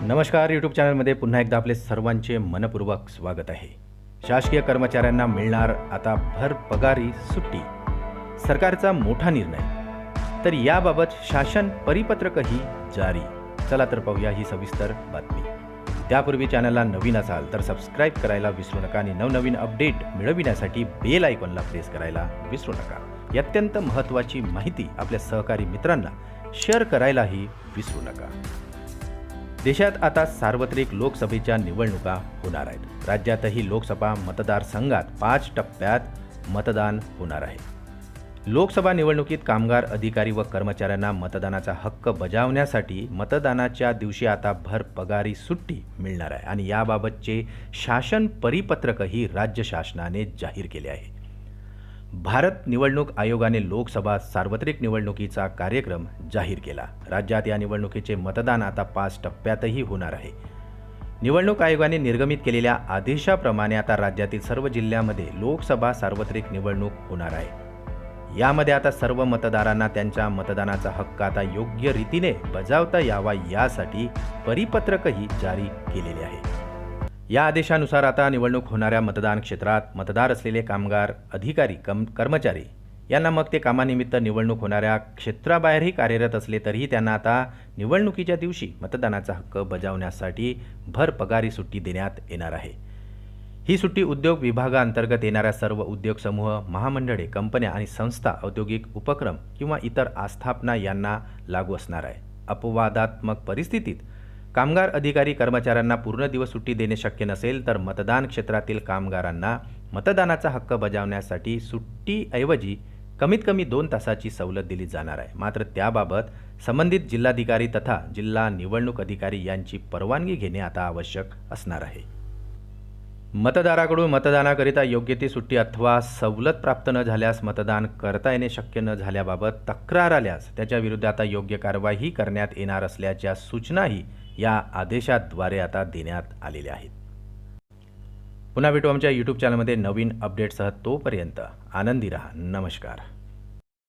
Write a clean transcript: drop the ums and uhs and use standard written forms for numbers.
नमस्कार, यूट्यूब चॅनलमध्ये पुन्हा एकदा आपले सर्वांचे मनपूर्वक स्वागत आहे। शासकीय कर्मचाऱ्यांना मिळणार आता भर पगारी सुट्टी, सरकारचा मोठा निर्णय। तर याबाबत शासन परिपत्रकही जारी। चला तर पाहूया ही सविस्तर बातमी। त्यापूर्वी चॅनलला नवीन असाल तर सबस्क्राइब करायला विसरू नका आणि नवनवीन अपडेट मिळविण्यासाठी बेल आयकॉनला प्रेस करायला विसरू नका। ही अत्यंत महत्त्वाची माहिती आपल्या सहकारी मित्रांना शेअर करायलाही विसरू नका। देशात आता सार्वत्रिक लोकसभेच्या निवडणुका होणार आहेत। राज्यातही लोकसभा मतदारसंघात 5 टप्प्यात मतदान होणार आहे। लोकसभा निवडणुकीत कामगार, अधिकारी व कर्मचाऱ्यांना मतदानाचा हक्क बजावण्यासाठी मतदानाच्या दिवशी आता भर पगारी सुट्टी मिळणार आहे आणि याबाबतचे शासन परिपत्रकही राज्य शासनाने जाहीर केले आहे। भारत निवडणूक आयोगाने लोकसभा सार्वत्रिक निवडणुकीचा कार्यक्रम जाहीर केला। राज्यात या निवडणुकीचे मतदान आता 5 टप्प्यातही होणार आहे। निवडणूक आयोगाने निर्गमित केलेल्या आदेशाप्रमाणे आता राज्यातील सर्व जिल्ह्यांमध्ये लोकसभा सार्वत्रिक निवडणूक होणार आहे। यामध्ये आता सर्व मतदारांना त्यांच्या मतदानाचा हक्क आता योग्य रीतीने बजावता यावा यासाठी परिपत्रकही जारी केलेले आहे। या आदेशानुसार आता निवडणूक होणाऱ्या मतदान क्षेत्रात मतदार असलेले कामगार, अधिकारी, कर्मचारी यांना मग ते कामानिमित्त निवडणूक होणाऱ्या क्षेत्राबाहेरही कार्यरत असले तरीही त्यांना आता निवडणुकीच्या दिवशी मतदानाचा हक्क बजावण्यासाठी भर पगारी सुट्टी देण्यात येणार आहे। ही सुट्टी उद्योग विभागाअंतर्गत येणाऱ्या सर्व उद्योग समूह, महामंडळे, कंपन्या आणि संस्था, औद्योगिक उपक्रम किंवा इतर आस्थापना यांना लागू असणार आहे। अपवादात्मक परिस्थितीत कामगार, अधिकारी, कर्मचाऱ्यांना पूर्ण दिवस सुट्टी देणे शक्य नसेल तर मतदान क्षेत्रातील कामगारांना मतदानाचा हक्क बजावण्यासाठी सुट्टीऐवजी कमीत कमी 2 तासाची सवलत दिली जाणार आहे। मात्र त्याबाबत संबंधित जिल्हाधिकारी तथा जिल्हा निवडणूक अधिकारी यांची परवानगी घेणे आता आवश्यक असणार आहे। मतदाराकडून मतदानाकरिता योग्य ती सुट्टी अथवा सवलत प्राप्त न झाल्यास मतदान करता येणे शक्य न झाल्याबाबत तक्रार आल्यास त्याच्या विरुद्ध आता योग्य कारवाई करण्यात येणार असल्याच्या सूचनाही या आदेशाद्वारे आता देण्यात आलेल्या आहेत। पुन्हा भेटू आमच्या यूट्यूब चॅनलमध्ये नवीन अपडेट्ससह। तोपर्यंत आनंदी रहा। नमस्कार।